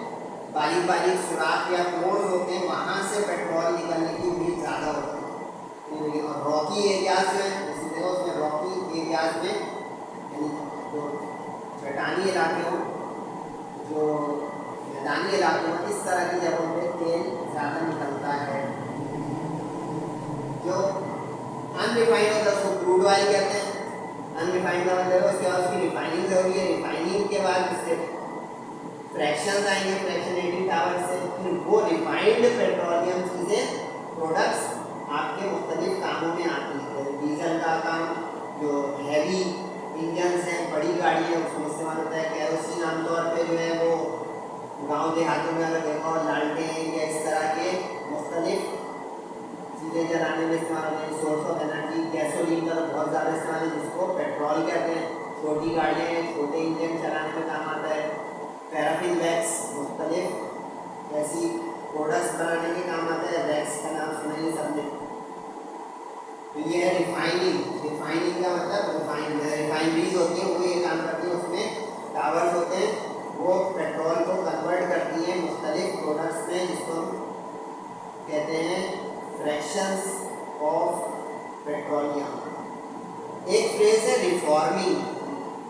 बारीक बारीक सुराख या पोर्स होते हैं, वहाँ से पेट्रोल निकलने की उम्मीद ज़्यादा होती है। लेकिन रॉकी एरियाज जो है उसमें रॉकी एरियाज में यानी जो चट्टानी इलाके हों, जो मैदानी इलाके हों, इस तरह की जगहों पे तेल ज़्यादा निकलता है। जो अनरिफाइंड होता है उसको क्रूड ऑयल कहते हैं। अनरिफाइंड का मतलब है उसके बाद उसकी रिफाइनिंग जरूरी है। रिफाइनिंग के बाद उससे फ्रैक्शंस आएंगे फ्रैक्शनेटिंग टावर से, फिर वो रिफाइंड पेट्रोलियम चीज़ें प्रोडक्ट्स आपके मुख्तलिफ कामों में आती हैं। डीजल का काम जो हैवी इंजन्स हैं, बड़ी गाड़ी है, उसमें इस्तेमाल होता है। केरोसिन आमतौर पे जो है वो गांव देहातों में अगर देखा और लालटेन या इस तरह के मुख्तलिफ चीज़ें जलाने में इस्तेमाल होते हैं। सोर्स ऑफ एनर्जी गैसोलीन का तो बहुत ज़्यादा इस्तेमाल है, जिसको पेट्रोल कहते हैं। छोटी गाड़ियाँ हैं, छोटे इंजन चलाने में काम आता है। पैराफिन वैक्स मुख्तलिफ ऐसी प्रोडक्ट्स बनाने के काम आता है। वैक्स का नाम सुना ही सबने। तो ये है रिफाइनिंग। रिफाइनिंग का मतलब रिफाइनरीज होती हैं, वो ये काम करती हैं, उसमें टावर्स होते हैं, वो पेट्रोल को कन्वर्ट करती हैं मुख्तलिफ प्रोडक्ट्स में, जिसको हम कहते हैं फ्रैक्शंस ऑफ पेट्रोलियम। एक फ्रेज है रिफॉर्मिंग।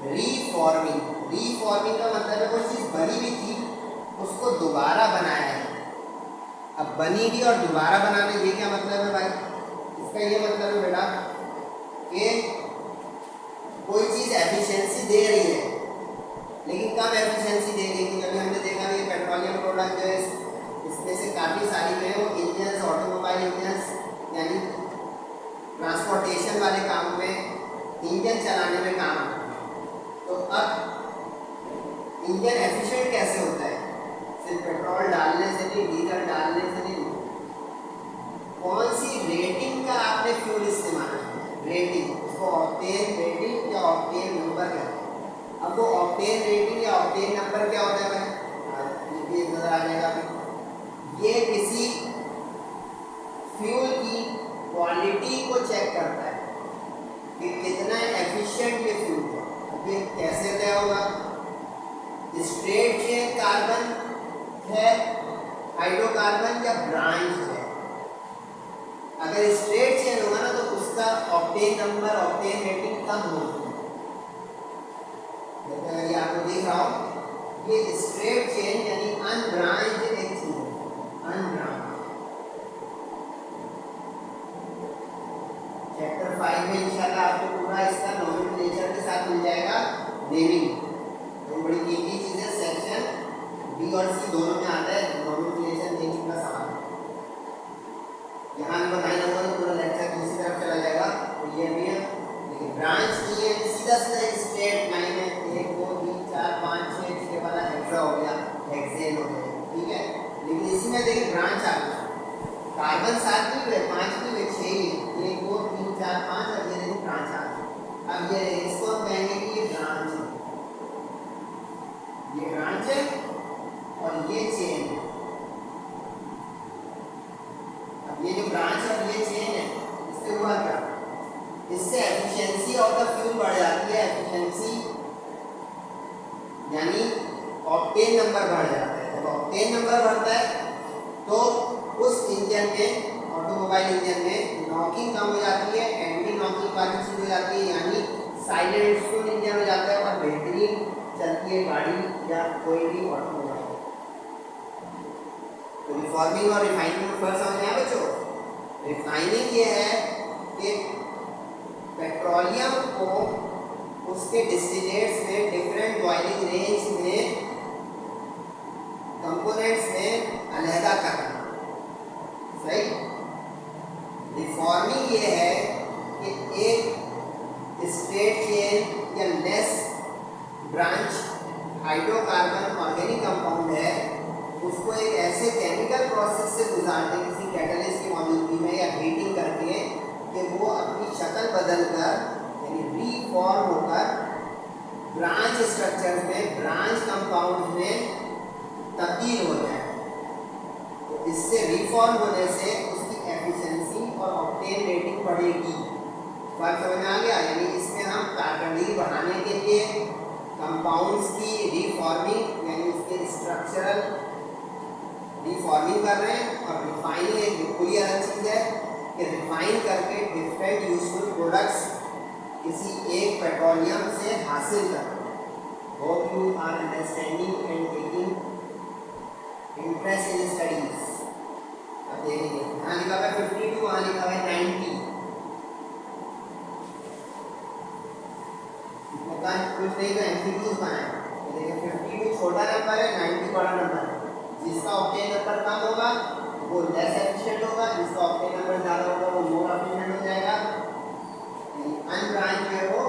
रीफॉर्मिंग, रीफॉर्मिंग का मतलब है कोई चीज़ बनी हुई थी उसको दोबारा बनाया है। अब बनी भी और दोबारा बनाना, ये क्या मतलब है भाई? इसका ये मतलब है बेटा कि कोई चीज़ एफिशिएंसी दे रही है, लेकिन कम एफिशिएंसी दे रही है। क्योंकि अभी हमने देखा कि पेट्रोलियम प्रोडक्ट जो है इसमें से काफ़ी सारी जो है वो इंजन्स, ऑटोमोबाइल इंजन्स यानी ट्रांसपोर्टेशन वाले काम में इंजन चलाने में काम आता है। तो अब इंजन एफिशिएंट कैसे होता है? सिर्फ पेट्रोल डालने से नहीं, डीजल डालने से नहीं, कौन सी रेटिंग का आपने फ्यूल इस्तेमाल किया, रेटिंग, उसको ऑक्टेन रेटिंग या ऑक्टेन नंबर कहते हैं। अब वो ऑक्टेन रेटिंग या ऑक्टेन नंबर क्या होता है भाई? ये नजर आ जाएगा। ये किसी फ्यूल की क्वालिटी को चेक करता है कि कितना एफिशिएंट ये फ्यूल है। अब ये कैसे तय होगा? स्ट्रेट चेन कार्बन है हाइड्रोकार्बन या ब्रांच है। अगर स्ट्रेट चेन होगा ना तो उसका ऑक्टेन नंबर, ऑक्टेन रेटिंग कम होगी। जैसे अगर ये आपको दिख रहा हो, ये स्ट्रेट चेन यानी अनब्रांच्ड एक चीज है, अनब्रांच्ड। चैप्टर 5 में इंशाल्लाह आपको पूरा इसका नोमेनक्लेचर के साथ मिल जाएगा नेमिंग। तो बड़ी कीमती चीज है, सेक्शन बी और सी दोनों में आता है नोमेनक्लेचर नेमिंग का सवाल। यहाँ भी बताया जाएगा तो पूरा लेक्चर दूसरी तरफ चला जाएगा। तो ये भी है, लेकिन ब्रांच की ये सीधा सीधा स्ट्रेट लाइन है, 1 2 3 4 5 6, इसके बाद हेक्सा हो गया, हेक्सेन हो गया, ठीक है। लेकिन इसी में देखिए ब्रांच आ गया, कार्बन 7 भी है, 5 भी है, 6 ही है, 1 2 3 4 5 और ये देखिए ब्रांच आ गया। अब ये इसको हम कहेंगे कि ये ब्रांच है, ये ब्रांच है और ये चेन है। अब ये जो ब्रांच है और ये चेन है, इससे हुआ क्या, इससे एफिशिएंसी ऑफ द फ्यूल बढ़ जाती है, एफिशिएंसी यानी ऑक्टेन नंबर बढ़ जाता है। जब ऑक्टेन नंबर बढ़ता है तो उस इंजन में, ऑटोमोबाइल इंजन में नॉकिंग कम हो जाती है, एंटी नॉकिंग वाली चीज हो जाती है, यानी साइलेंट फुल इंजन हो जाता है और बेहतरीन चलती है गाड़ी या कोई भी ऑटोमोबाइल। तो रिफॉर्मिंग और रिफाइनिंग में फर्क समझ आया बच्चों। रिफाइनिंग ये है कि पेट्रोलियम को उसके डिस्टिलेट्स में डिफरेंट बॉइलिंग रेंज में कंपोनेंट्स में अलहदा करना, सही। रिफॉर्मिंग ये है कि एक स्ट्रेट चेन या less branch hydrocarbon organic compound है, उसको एक ऐसे केमिकल प्रोसेस से गुजारते हैं किसी कैटलिस्ट की मौजूदगी में या हीटिंग करके कि वो अपनी शक्ल बदलकर यानी रीफॉर्म होकर ब्रांच स्ट्रक्चर में, ब्रांच कंपाउंड में तब्दील हो जाए। तो इससे रीफॉर्म होने से उसकी एफिशिएंसी और ऑक्टेन रेटिंग बढ़ेगी। बात समझ में आ गया। यानी इसमें हम कारकर्दगी बढ़ाने के लिए कंपाउंड्स की रीफॉर्मिंग यानी उसके स्ट्रक्चरल रिफॉर्मिंग कर रहे हैं, और रिफाइनिंग एक बिल्कुल ही अलग चीज़ है कि रिफाइन करके डिफरेंट यूजफुल प्रोडक्ट्स किसी एक पेट्रोलियम से हासिल कर रहे हैं। Hope you are understanding and taking interest in studies. अब देखेंगे यहाँ लिखा हुआ है 52, वहाँ लिखा हुआ है 90। कुछ नहीं तो एमसीक्यूज बनाए। देखिए 52 छोटा नंबर है, 90 बड़ा नंबर है। जिसका ऑक्टेन नंबर कम होगा वो लेस एफिशिएंट होगा, जिसका ऑक्टेन नंबर ज़्यादा होगा वो मोर एफिशिएंट हो जाएगा। अनब्रांच जो है वो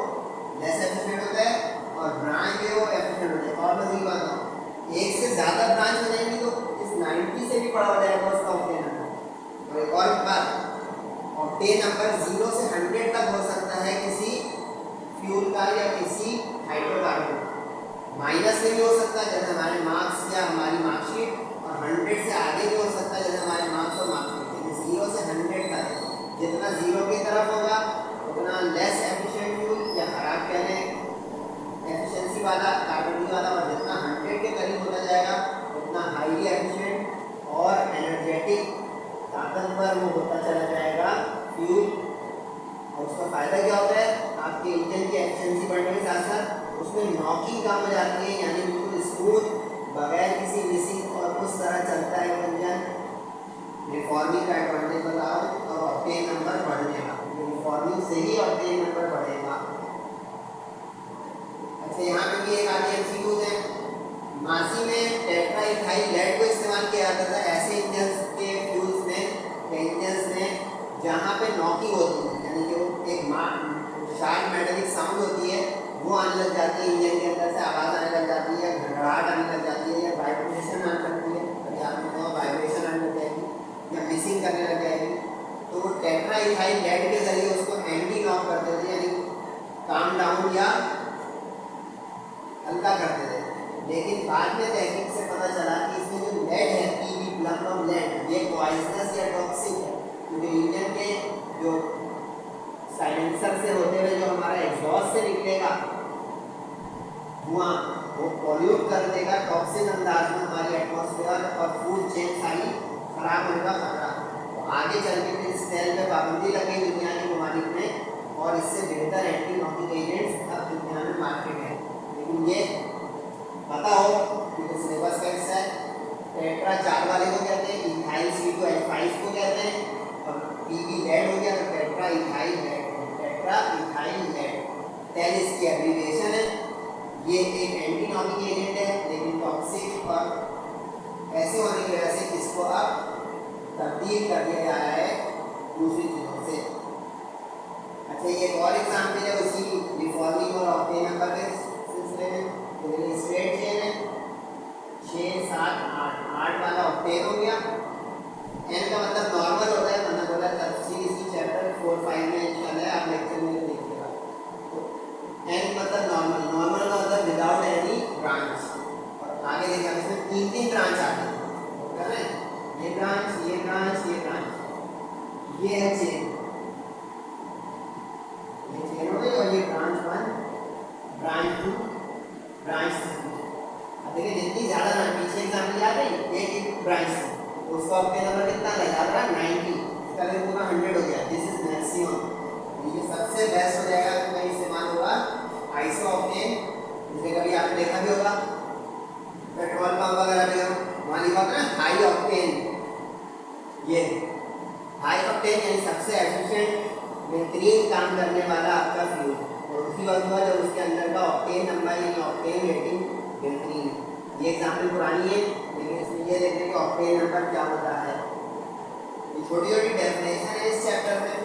लेस एफिशिएंट होता है और ब्रांच जो है वो एफिशिएंट होता है। और मैं वही बात हूँ, एक से ज़्यादा ब्रांच हो जाएंगी तो इस 90 से भी बड़ा हो जाएगा उसका ऑक्टेन नंबर। और एक और बात, ऑक्टेन नंबर 0 से 100 तक हो सकता है किसी फ्यूल का या किसी हाइड्रोकार्बन। माइनस में भी हो सकता है जैसे हमारे मार्क्स या हमारी मार्कशीट, और 100 से आगे भी हो सकता है जैसे हमारे मार्क्स और मार्कशीट। लेकिन 0 से 100 तक जितना 0 की तरफ होगा उतना लेस एफिशिएंट फ्यूल या खराब कह लें एफिशिएंसी वाला, कार्बन वाला, और जितना 100 के करीब होता जाएगा उतना हाईली एफिशिएंट और एनर्जेटिक ताकतवर वो होता चला जाएगा फ्यूल। और उसका फ़ायदा क्या होता है, आपके इंजन की एफिशिएंसी बढ़ने के साथ साथ उसमें नॉकिंग कम हो जाती है, यानी बिल्कुल स्मूथ बगैर किसी मिसिंग और उस तरह चलता है वो इंजन। रिफॉर्मिंग का एडवांटेज बताओ और ऑक्टेन नंबर बढ़ेगा, रिफॉर्मिंग से ही ऑक्टेन नंबर बढ़ेगा। अच्छा यहाँ पे भी एक आगे एमसीक्यूज है। मासी में टेट्राइथाइल लेड को इस्तेमाल किया जाता था ऐसे इंजन के फ्यूल्स में, इंजन में जहाँ पे नॉकिंग होती है, यानी कि वो एक शार्प मेटालिक साउंड होती है वो आने लग जाती है, इंजन के अंदर से आवाज़ आने लग जाती है, या घबराहट आने लग जाती है, या वाइब्रेशन आने लगती है, अभी आपने कहा वाइब्रेशन आने लग जाएगी या मिसिंग करने लग जाएगी। तो वो टेट्राइथाइल लेड के जरिए उसको एंटी नॉक करते थे, यानी काम डाउन या हल्का करते थे। लेकिन बाद में तहकीक से पता चला कि इसमें जो लेड है, पीबी प्लम लेड, ये पॉइजनस या टॉक्सिक है, क्योंकि इंजन के जो साइलेंसर से होते हुए जो हमारा एग्जॉस्ट से निकलेगा धुआं, वो पॉल्यूट कर देगा टॉक्सिक अंदाज में हमारी एटमॉस्फेयर और फूड चेन सारी खराब होने का खतरा। तो आगे चल के फिर इस तेल पे पाबंदी लगी दुनिया के ममालिक में और इससे बेहतर एंटी नॉकिंग एजेंट्स अब दुनिया में मार्केट है। लेकिन ये पता हो कि तो सिलेबस का हिस्सा है। टेट्रा 4 वाले को कहते हैं, इथाइल C2H5 को कहते हैं, और PB लेड हो गया तो tetra ethyl lead, tetra ethyl lead. TEL इसकी एब्रीविएशन है। ये एक एंटी नॉकिंग एजेंट है लेकिन टॉक्सिक और ऐसे होने की वजह से इसको अब तब्दील कर दिया जा रहा है दूसरी चीज़ों से। अच्छा, ये एक और एग्जाम्पल है उसी रिफॉर्मिंग और ऑक्टेन नंबर के सिलसिले में। तो ये स्ट्रेट चेन है 6 7 8 वाला ऑक्टेन हो गया। एन का मतलब नॉर्मल होता है, मैंने बोला तफसील इसकी चैप्टर 4 5 में इंशाल्लाह आप लेक्चर में देखिएगा। तो एन मतलब नॉर्मल, नॉर्मल का मतलब विदाउट एनी ब्रांच। और आगे देखा इसमें 3 ब्रांच आते हैं, ये ब्रांच ये ब्रांच ये ब्रांच, ये है चेन, ये चेन हो गई। और ये ब्रांच 1 ब्रांच 2 ब्रांच 3। अब देखिए जितनी ज़्यादा ना पीछे एग्जाम्पल याद है एक ब्रांच से उसको आपके नंबर कितना लगा रहा है 90, इसका लेवल पूरा 100 हो गया। This is maximum. ये सबसे बेस्ट हो जाएगा तो कहीं इस्तेमाल होगा आइसो ऑक्टेन, जिसे कभी आपने देखा भी होगा पेट्रोल पंप वगैरह में वहाँ लिखा होता है ना हाई ऑक्टेन। ये हाई ऑक्टेन यानी सबसे एफिशिएंट बेहतरीन काम करने वाला आपका फ्यूल, और उसी वक्त हुआ जब उसके अंदर का ऑक्टेन नंबर यानी ऑक्टेन रेटिंग बेहतरीन है। ये एग्जाम्पल पुरानी है लेकिन इसमें ये देखने कि ऑक्टेन नंबर क्या होता है। ये छोटी छोटी डेफिनेशन है इस चैप्टर में।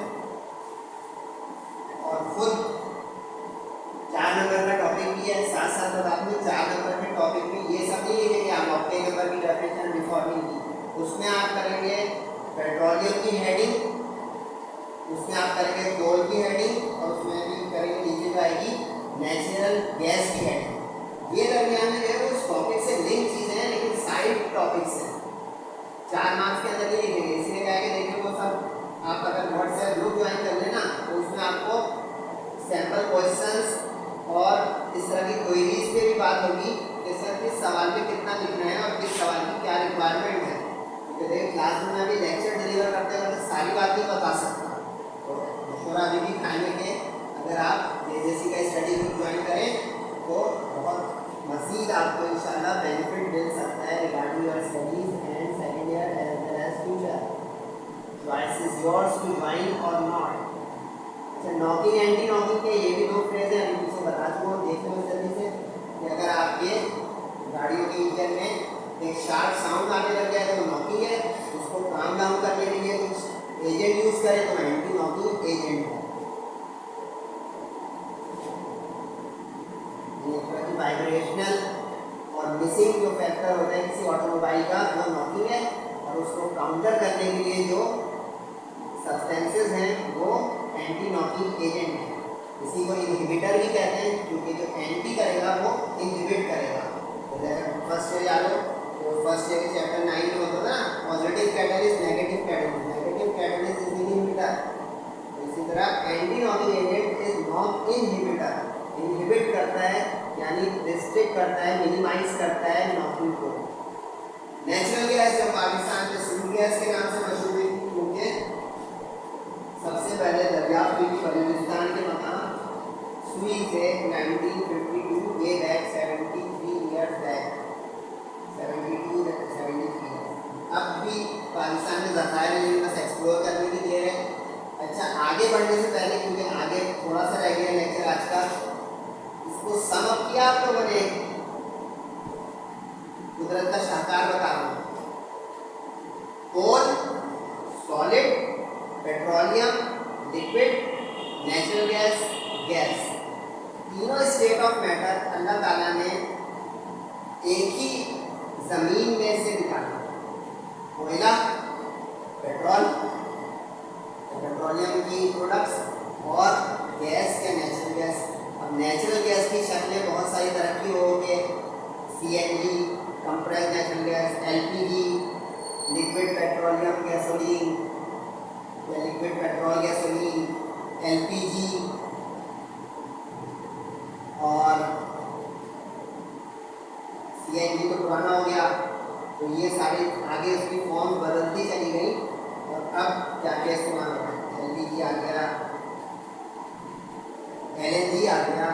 और खुद 4 नंबर का टॉपिक भी है, साथ साथ बता दूँ 4 नंबर के टॉपिक में ये सब नहीं लिखेंगे आप ऑक्टेन नंबर की डेफिनेशन रिफॉर्मिंग की, उसमें आप करेंगे पेट्रोलियम की हेडिंग, उसमें आप करेंगे कोल की हेडिंग, और उसमें भी करेंगे नीचे जो आएगी नेचुरल गैस की हेडिंग। ये दरमियान में है उस टॉपिक से लिंक चीजें हैं लेकिन साइड टॉपिक्स हैं, 4 मार्क्स के अंदर नहीं लिखेंगे। इसलिए क्या है कि देखिए वो सब आप अगर व्हाट्सएप ग्रुप ज्वाइन कर लेना तो उसमें आपको सैम्पल क्वेश्चंस और इस तरह की क्वेरीज पे भी बात होगी कि सर किस सवाल पे कितना लिखना है और किस सवाल की क्या रिक्वायरमेंट है। क्योंकि देखिए क्लास में अभी लेक्चर डिलीवर करते वक्त सारी बात नहीं बता सकता, तो मशवरा अभी भी खाने के अगर आप जेजेसी का स्टडी ग्रुप ज्वाइन करें तो बहुत मज़ीद आपको इंशाल्लाह बेनिफिट मिल सकता है regarding your studies and second year as well as future. Choice is yours to join और नॉट। अच्छा, नॉकिंग एंटी नॉकिंग के ये भी 2 फ्रेज हैं, अभी पीछे बता चुका हूँ, देख लो जल्दी से कि अगर आपके गाड़ियों के इंजन में एक शार्प साउंड आने लग जाए तो नॉकिंग है, उसको काम डाउन करने के लिए कुछ एजेंट यूज़ करें तो एंटी नॉकिंग एजेंट है। वाइब्रेशनल और मिसिंग जो फैक्टर होता है किसी ऑटोमोबाइल का वो नॉकिंग है, और उसको काउंटर करने के लिए जो सब्सटेंसेस हैं वो एंटी नॉकिंग एजेंट है। इसी को इनहिबिटर भी कहते हैं क्योंकि जो एंटी करेगा वो इनहिबिट करेगा। तो फर्स्ट ईयर याद हो तो फर्स्ट ईयर के चैप्टर 9 में होता था positive catalyst negative catalyst, negative catalyst is inhibitor. इसी तरह anti knocking agent is knock inhibitor, inhibit करता है यानी रिस्ट्रिक्ट करता है, मिनिमाइज करता है नॉकिंग को। नेचुरल गैस जो पाकिस्तान के सिंध गैस के नाम से मशहूर है क्योंकि सबसे पहले दरियाफ्त हुई बलूचिस्तान के मकाम सुई से 1952 ये बैक 73 ईयर्स बैक 72-73। अब भी पाकिस्तान में ज़खायर है बस एक्सप्लोर करने की देर है। अच्छा, आगे बढ़ने से पहले क्योंकि आगे थोड़ा सा रह गया लेक्चर आज का, इसको सम अप किया आप लोगों ने, कुदरत का शाहकार बता रहा हूँ। Coal, solid, petroleum, liquid, natural gas, gas, तीनों स्टेट ऑफ मैटर अल्लाह ताला ने एक ही जमीन में से निकाला। कोयला, पेट्रोल, पेट्रोलियम की प्रोडक्ट्स और गैस या नेचुरल गैस। अब नेचुरल गैस की शक्लें बहुत सारी तरक्की हो गए, CNG compressed natural gas, LPG liquid petroleum gasoline या लिक्विड पेट्रोल गैसोलीन, LPG और CNG तो पुराना हो गया, तो ये सारी आगे उसकी फॉर्म बदलती चली गई और अब क्या क्या इस्तेमाल हो रहा है, LPG आ गया, LNG आ गया।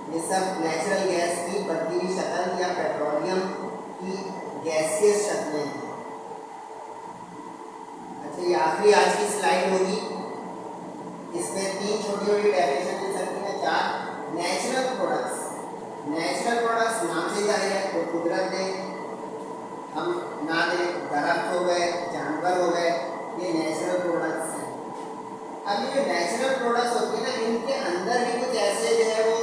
ये सब नेचुरल गैस की बढ़ती हुई शक्ल या पेट्रोलियम की गैसियस शक्लें हैं। अच्छा, ये आखिरी आज की स्लाइड होगी, इसमें 3 छोटी छोटी डेफिनेशन मिल सकती है, 4। नेचुरल प्रोडक्ट्स, नेचुरल प्रोडक्ट्स नाम से जाहिर है तो कुदरत ने हम ना दें, दरख्त हो गए, जानवर हो गए, ये नेचुरल प्रोडक्ट्स हैं। अब ये जो नेचुरल प्रोडक्ट्स होती है ना, इनके अंदर भी कुछ ऐसे जो है वो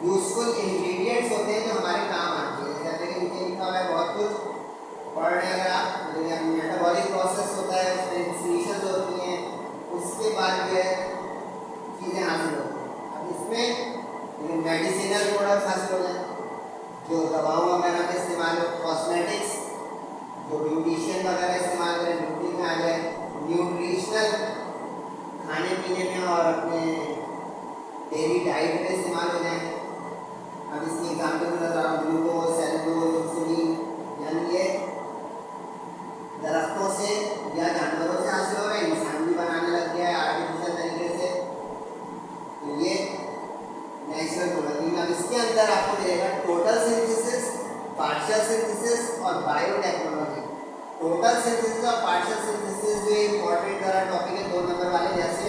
यूजफुल इंग्रेडिएंट्स होते हैं जो हमारे काम आते हैं। जैसे कि नीचे लिखा हुआ है बहुत कुछ पढ़ रहे हैं अगर आप, मेटाबॉलिक प्रोसेस होता है, उसमें एक्सक्रीशंस होती हैं, उसके बाद जो है चीज़ें हासिल होती हैं। अब इसमें मेडिसिनल प्रोडक्ट्स हासिल हो जाए, जो दवाओं वगैरह में इस्तेमाल हो, कॉस्मेटिक्स, जो ब्यूटिशियन वगैरह इस्तेमाल करें, ब्यूटी में आ जाए, न्यूट्रिशनल खाने पीने में और अपने डेली डाइट में इस्तेमाल हो जाए। अब इसकी एग्जाम्पल में बता रहा हूँ, ग्लूकोज, सेलुलोज, इंसुलिन, यानी ये दरख्तों से या जानवरों से हासिल हो रहा है, इंसान भी बनाने लग गया है आर्टिफिशियल तरीके से, तो ये नेचुरल प्रोडक्ट। अब इसके अंदर आपको मिलेगा टोटल सिंथेसिस, पार्शियल सिंथेसिस और बायोटेक्नोलॉजी। टोटल सिंथेसिस और पार्शियल सिंथेसिस जो इम्पोर्टेंट वाला टॉपिक है 2 नंबर वाले, जैसे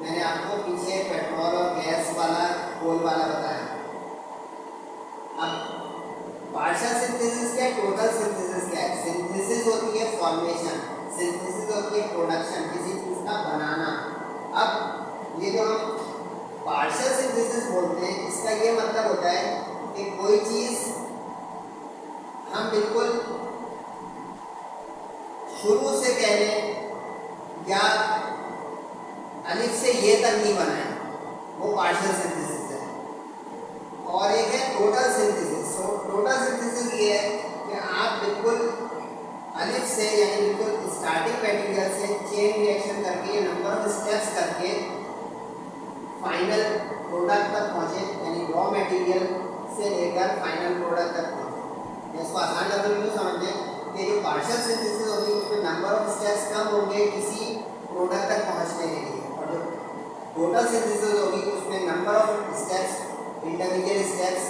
मैंने आपको पीछे पेट्रोल और गैस वाला, कोल वाला बताया। अब पार्शियल सिंथेसिस क्या है, टोटल सिंथेसिस क्या है? सिंथेसिस होती है फॉर्मेशन, सिंथेसिस होती है प्रोडक्शन, किसी चीज़ का बनाना। अब ये जो हम पार्शियल सिंथेसिस बोलते हैं, इसका ये मतलब होता है कि कोई चीज़ हम बिल्कुल शुरू से कह लें या अलिफ से ये तक नहीं बनाए, वो पार्शियल सिंथेसिस है। और एक है टोटल सिंथेसिस। टोटल सिंथेसिस ये है कि आप बिल्कुल अलिफ से यानी बिल्कुल स्टार्टिंग मटेरियल से चेन रिएक्शन करके, नंबर ऑफ स्टेप्स करके फाइनल प्रोडक्ट तक पहुँचे, यानी रॉ मटेरियल से लेकर फाइनल प्रोडक्ट तक पहुँचे। इसको आसान लफ्ज़ों में समझते हैं कि जो पार्शियल सिंथेसिस होती है उसमें नंबर ऑफ स्टेप्स कम होंगे किसी प्रोडक्ट तक पहुँचने के लिए, और जो टोटल सिंथेसिस होगी उसमें number of steps, intermediate steps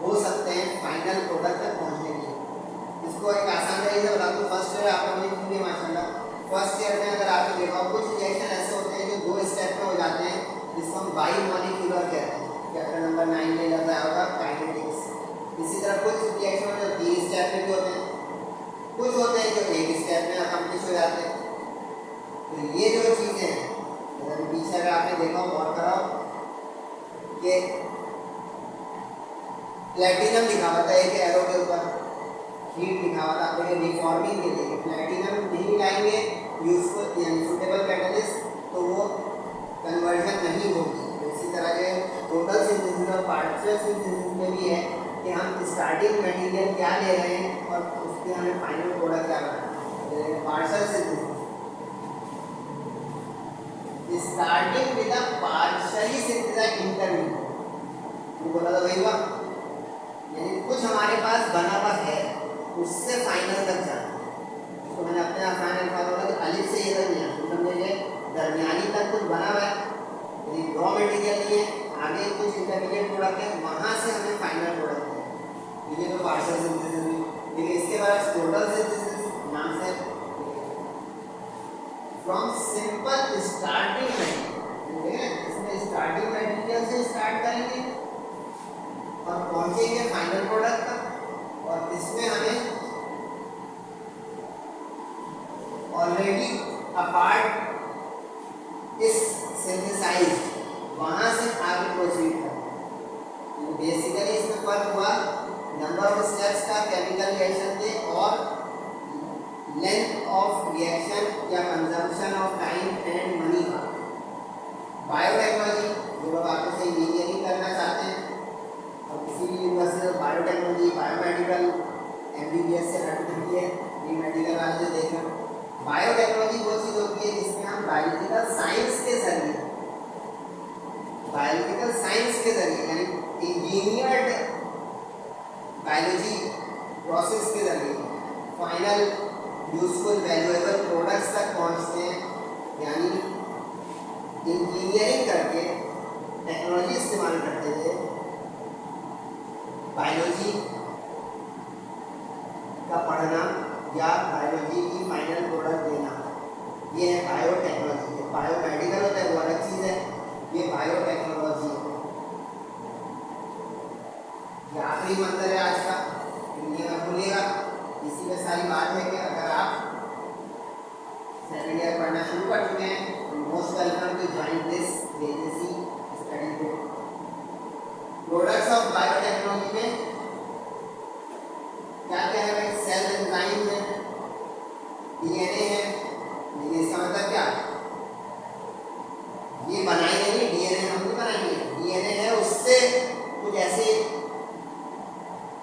हो सकते हैं फाइनल प्रोडक्ट तक पहुंचने के लिए। इसको एक आसान तरीके से बता दूँ, फर्स्ट ईयर आप लोगों ने की है माशाल्लाह। फर्स्ट ईयर में अगर आपने देखा कुछ रिएक्शन ऐसे होते हैं जो 2 स्टेप में हो जाते हैं, जिसको हम बाई मॉलिक्यूलर कहते हैं, चैप्टर नंबर 9 में लगाया होगा काइनेटिक्स। इसी तरह कुछ रिएक्शन जो 3 स्टेप में भी होते हैं, कुछ होते हैं जो 1 स्टेप में अकम्प्लिश हो जाते हैं। तो ये जो चीज़ें हैं, अगर पीछे अगर आपने देखा हो गौर कराओ कि प्लेटिनम लिखा हुआ था एक एरो के ऊपर, हीट लिखा हुआ था, तो ये रिफॉर्मिंग के लिए प्लेटिनम नहीं लाएंगे यूजफुल यानी सुटेबल कैटलिस्ट, तो वो कन्वर्जन नहीं होगी। तो इसी तरह के टोटल सिंथेसिस और पार्शियल सिंथेसिस में भी है कि हम स्टार्टिंग मटेरियल क्या ले रहे हैं और उसके हमें फाइनल प्रोडक्ट क्या बनाना है। Partial synthesis starting with a partially synthesised intermediate, वो बोला था वही हुआ, यानी कुछ हमारे पास बना हुआ है उससे फाइनल तक जाना। तो मैंने अपने आप फाइनल बोला कि अलिफ से ये तक नहीं आना, समझे, दरमियानी तक कुछ बना हुआ है, यानी रॉ मटेरियल नहीं है, आगे कुछ इंटरमीडिएट प्रोडक्ट है, वहाँ से हमें फाइनल प्रोडक्ट है। ये तो पार्शियल सिंथेसिस हुई। लेकिन इसके बाद टोटल सिंथेसिस नाम से फ्रॉम सिंपल स्टार्टिंग मटेरियल, इसमें स्टार्टिंग मटेरियल से स्टार्ट करेंगे और पहुंचेंगे फाइनल प्रोडक्ट तक, और इसमें हमें ऑलरेडी अ पार्ट इस सिंथेसाइज्ड, वहां से आगे प्रोसीड करना। बेसिकली इसमें फर्क हुआ नंबर ऑफ स्टेप्स का केमिकल रिएक्शन थे और लेंथ ऑफ रिएक्शन या consumption of time and money का। बायोटेक्नोलॉजी, जो लोग आपको से इंजीनियरिंग करना चाहते हैं और किसी भी यूनिवर्सिटी में बायोटेक्नोलॉजी, बायोमेडिकल, MBBS से हटती है, ये मेडिकल वाले जो देख रहे हैं, बायोटेक्नोलॉजी वो चीज़ होती है जिसमें हम बायोलॉजिकल साइंस के जरिए, बायोलॉजिकल साइंस के जरिए यानी इंजीनियर्ड बायोलॉजी प्रोसेस के जरिए फाइनल यूजफुल वैल्यूएबल प्रोडक्ट्स तक पहुंचते हैं, यानी इंजीनियरिंग करके टेक्नोलॉजी इस्तेमाल करते हुए बायोलॉजी का पढ़ना या बायोलॉजी की फाइनल प्रोडक्ट देना, ये है बायोटेक्नोलॉजी। जो बायोमेडिकल होता है वो अलग चीज़ है, ये बायोटेक्नोलॉजी है। ये आखिरी मंत्र है आज का, ये मत भूलिएगा। इसी में सारी बात है कि अगर आप सेकेंड ईयर पढ़ना शुरू कर चुके हैं, most welcome to join this JNC study group. Products of biotechnology में क्या क्या है भाई? सेल एंजाइम है, डीएनए है। लेकिन इसका मतलब क्या? ये बनाएंगे नहीं, डीएनए हम नहीं बनाएंगे, डीएनए है उससे कुछ ऐसे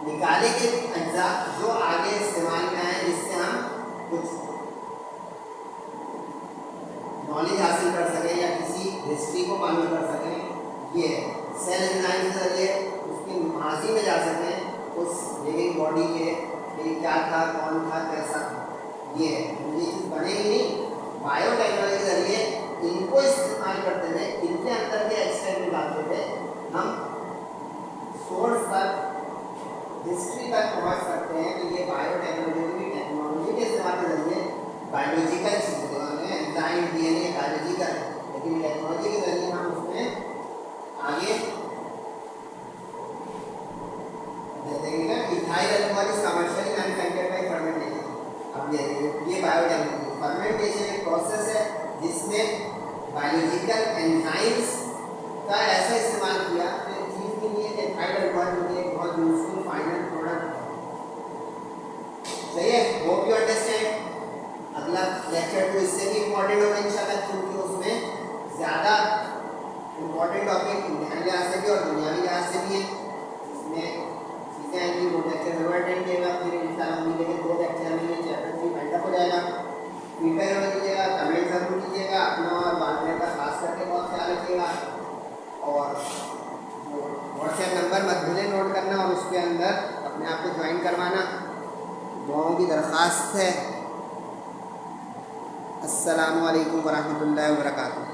निकाले के अज्जा जो आगे इस्तेमाल में आए, जिससे हम कुछ नॉलेज हासिल कर सकें या किसी हिस्ट्री को मालूम कर सकें। ये सेल एंजाइम के जरिए उसकी माजी में जा सकें उस लिविंग बॉडी के, ये क्या था, कौन था, कैसा। ये चीज़ बनेगी नहीं। बायोटेक्नोलॉजी के जरिए इनको इस्तेमाल करते हुए, इनके अंदर के एक्सट्रैक्ट निकालते हुए हम सोर्स तक, हिस्ट्री तक पहुंच सकते हैं। तो ये बायोटेक्नोलॉजी की टेक्नोलॉजी के इस्तेमाल के जरिए बायोलॉजिकल चीज़ें एंजाइम, डीएनए बायोलॉजिकल, लेकिन टेक्नोलॉजी के जरिए हम उसमें आगे देखेंगे। Ethyl alcohol is commercially manufactured by fermentation. अब ये बायोटेक्नोलॉजी फर्मेंटेशन एक प्रोसेस है जिसमें बायोलॉजिकल एंजाइम्स का ऐसा इस्तेमाल किया कि चीज़ के लिए इथाइल अल्कोहल एक बहुत यूजफुल फाइनल प्रोडक्ट। सही है, होप यू अंडरस्टैंड। अगला लेक्चर तो इससे भी इम्पोर्टेंट होगा इंशाल्लाह, क्योंकि उसमें ज़्यादा इम्पोर्टेंट टॉपिक इंडियन लिहाज से भी और दुनियावी लिहाज से भी है। इसमें चीज़ें आएंगी, वो लेक्चर जरूर अटेंड कीजिएगा। फिर इंशाल्लाह उम्मीद है कि 2 लेक्चर में ये चैप्टर 3 फाइंड हो जाएगा। फीडबैक हमें दीजिएगा, कमेंट जरूर कीजिएगा अपना, और बात का खास करके बहुत ख्याल रखिएगा। और व्हाट्सएप नंबर मत भूलें नोट करना, और उसके अंदर अपने आप को ज्वाइन करवाना। दुआओं की दरख्वास्त है। अस्सलामु अलैकुम वरहमतुल्लाहि वबरकातुहू।